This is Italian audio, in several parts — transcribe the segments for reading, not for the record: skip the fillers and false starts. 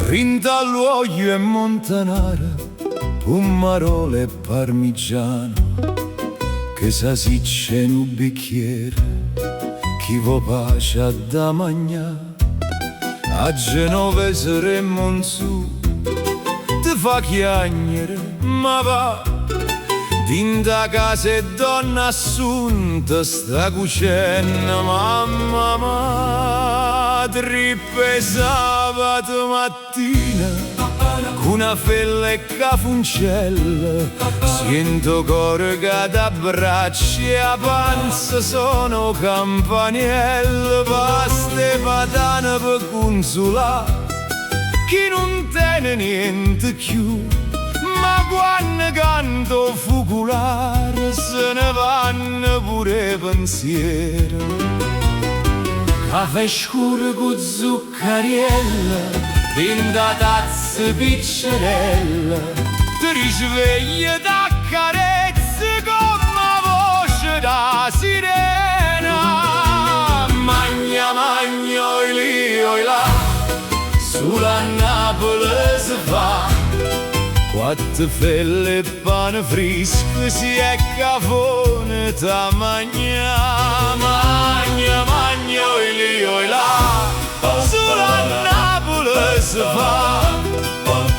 Rinta all'olio e montanara, un marole parmigiano, che s'asiccia in un bicchiere, chi vo pace da mangiare. A Genovese Remonzu ti fa chiagnere, ma va dinda casa e donna assunta sta cucina, mamma madre per sabato mattina con una fella e cafuncella sento cuore che t'abbraccia e a panza sono campanelle, pasta e patane per consolare chi non tiene niente più. Ma quando canto focolare se ne vanno pure pensieri. Caffè scuro con zucchariella dinda tazza piccerella, ti risveglia da carezze con la voce da sirena. Magna magna oi lì oi là, sulla Napoli si fa quattro felle e pane fresco, si è cafone da mangiare. Magna magna oi lì oi là, sulla Napoli si fa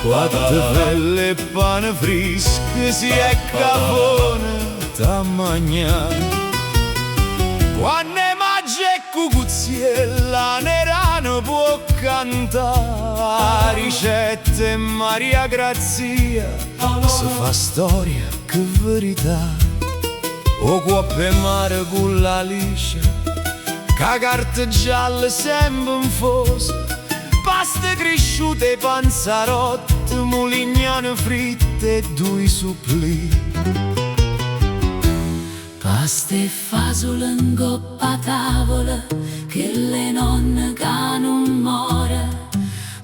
quattro felle e pane fresco, si è cafone da mangiare. Quando è maggio e cucuzziella nerano può cantare ricette e Maria Grazia si fa storia che verità. O coppe mare con la liscia, ca carta gialla sempre infosa, pasta cresciute e panzarotte, mulignane fritte e due supplì. Pasta e fasole in coppa a tavola, che le nonne che non more,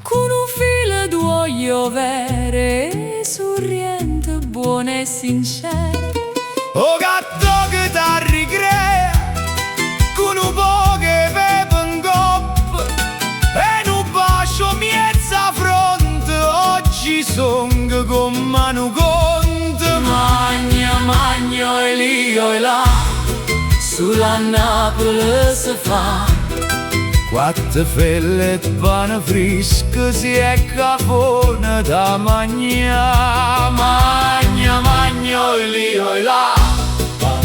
con un filo d'uoglio vere e sorriente buone e sincere. O gatto che t'arricrea, con un po' che pepe in coppa e un bacio miezza fronte, oggi song con mano conto. Magna magna e lì e là, sulla Napoli si fa quattro felle e pane fresco, si è cafone da mangiare. Magna magna e lì e là,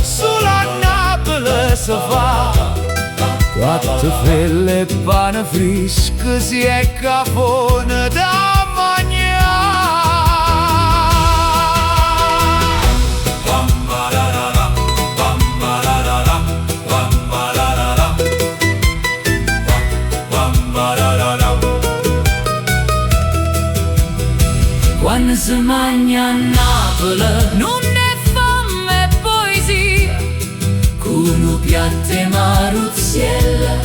sulla Napoli si fa quattro felle e pane fresco, si è cafone da mangiare. Quando si mangia a Napoli non è fame e poesia, con un piatto e maruzziella